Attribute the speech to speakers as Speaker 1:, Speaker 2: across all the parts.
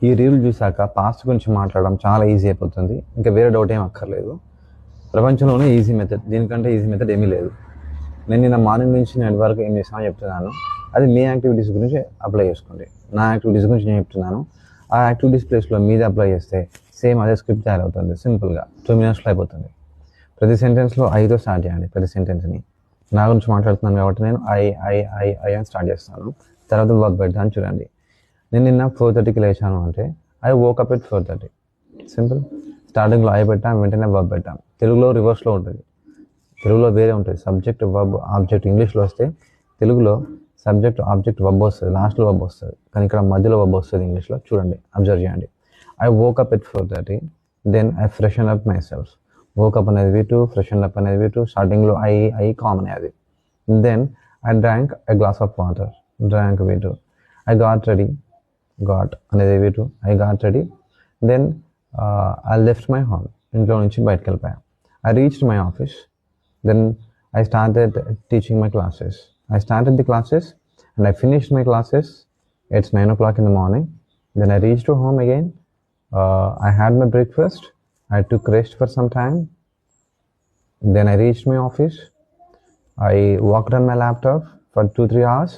Speaker 1: ఈ రీల్ చూసాక పాస్ట్ గురించి మాట్లాడడం చాలా ఈజీ అయిపోతుంది. ఇంకా వేరే డౌట్ ఏం అక్కర్లేదు. ప్రపంచంలోనే ఈజీ మెథడ్, దీనికంటే ఈజీ మెథడ్ ఏమీ లేదు. నేను నిన్న మార్నింగ్ నుంచి నేటి వరకు ఏం చేస్తానో చెప్తున్నాను. అది మీ యాక్టివిటీస్ గురించి అప్లై చేసుకోండి. నా యాక్టివిటీస్ గురించి నేను చెప్తున్నాను. ఆ యాక్టివిటీస్ ప్లేస్లో మీది అప్లై చేస్తే సేమ్ అదే స్క్రిప్ట్ తయారవుతుంది. సింపుల్గా 2 minutesలో అయిపోతుంది. ప్రతి సెంటెన్స్లో ఐతో స్టార్ట్ చేయండి. ప్రతి సెంటెన్స్ని నా గురించి మాట్లాడుతున్నాను కాబట్టి నేను ఐ అని స్టార్ట్ చేస్తాను. తర్వాత వర్క్ పెడతాను. చూడండి, నేను నిన్న 4:30కి లేచాను అంటే ఐ వోకప్ ఎట్ 4:30. సింపుల్. స్టార్టింగ్లో ఐ పెట్టాం, వెంటనే వర్బ్ పెట్టాం. తెలుగులో రివర్స్లో ఉంటుంది, తెలుగులో వేరే ఉంటుంది. Subject verb object. ఇంగ్లీష్లో వస్తే తెలుగులో సబ్జెక్ట్ ఆబ్జెక్ట్ వర్బ్ వస్తుంది, లాస్ట్లో వర్బ్ వస్తుంది. కానీ ఇక్కడ మధ్యలో వర్బ్ వస్తుంది ఇంగ్లీష్లో. చూడండి, అబ్జర్వ్ చేయండి. I woke up at 4:30, then I freshen up my self. Woke up అనేది V2, ఫ్రెషన్ అప్ అనేది V2. స్టార్టింగ్లో ఐ కామన్ అది. Then I drank a glass of water, drank V2. I got ready, got అనేది V2. I got ready. Then I left my home, ఇంట్లో నుంచి బయటకు వెళ్ళిపోయాను. I reached my office. Then I started teaching my classes. I started the classes and I finished my classes. It's 9 o'clock in the morning. Then I reached home again. I had my breakfast. I took rest for some time. Then I reached my office. I worked on my laptop for 2-3 hours.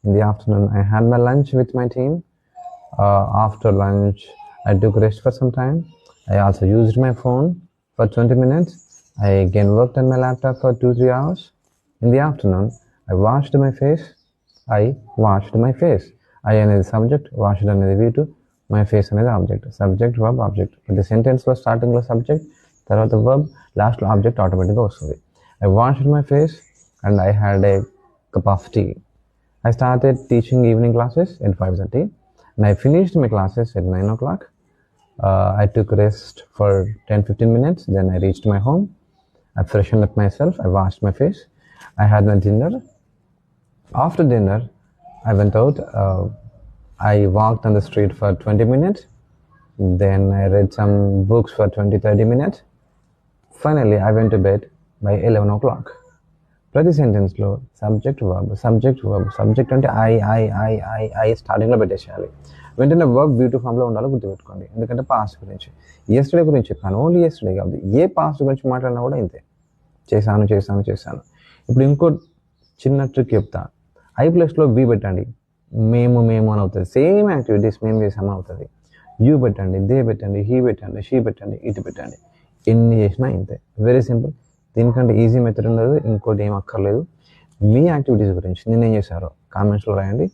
Speaker 1: In the afternoon, I had my lunch with my team. After lunch, I took rest for some time. I also used my phone for 20 minutes. I again worked on my laptop for 2-3 hours. In the afternoon, I washed my face. I washed my face. I అనేది subject, washed అనేది V2, my face అనేది object. Subject verb object. ఇది సెంటెన్స్లో స్టార్టింగ్లో subject, తర్వాత verb, లాస్ట్లో object ఆటోమేటిక్గా వస్తుంది. I washed my face and I had a cup of tea. I started teaching evening classes at 5:30 and I finished my classes at 9 o'clock. I took rest for 10-15 minutes. Then I reached my home. I freshened up myself. I washed my face. I had my dinner. After dinner, I went out. I walked on the street for 20 minutes. Then I read some books for 20-30 minutes. Finally, I went to bed by 11 o'clock. ప్రతి సెంటెన్స్లో subject verb, subject verb. Subject అంటే I స్టార్టింగ్లో పెట్టేసేయాలి. వెంటనే verb V2 ఫామ్లో ఉండాలో గుర్తుపెట్టుకోండి. ఎందుకంటే పాస్ట్ గురించి, ఎస్టర్డే గురించి చెప్పాను, ఓన్లీ ఎస్టర్డే కాదు. ఏ పాస్ట్ గురించి మాట్లాడినా కూడా ఇంతే. చేశాను. ఇప్పుడు ఇంకో చిన్న ట్రిక్ చెప్తా. ఐ ప్లేస్లో బి పెట్టండి, మేము అని అవుతుంది. సేమ్ యాక్టివిటీస్ మేము చేసామని అవుతుంది. యూ పెట్టండి, దే పెట్టండి, హీ పెట్టండి, షీ పెట్టండి, ఇటు పెట్టండి. ఎన్ని చేసినా ఇంతే. Very simple. దీనికంటే ఈజీ మెథడ్ ఉండదు. ఇంకోటి ఏం అక్కర్లేదు. మీ యాక్టివిటీస్ గురించి నేనేం చేశారో కామెంట్స్లో రాయండి.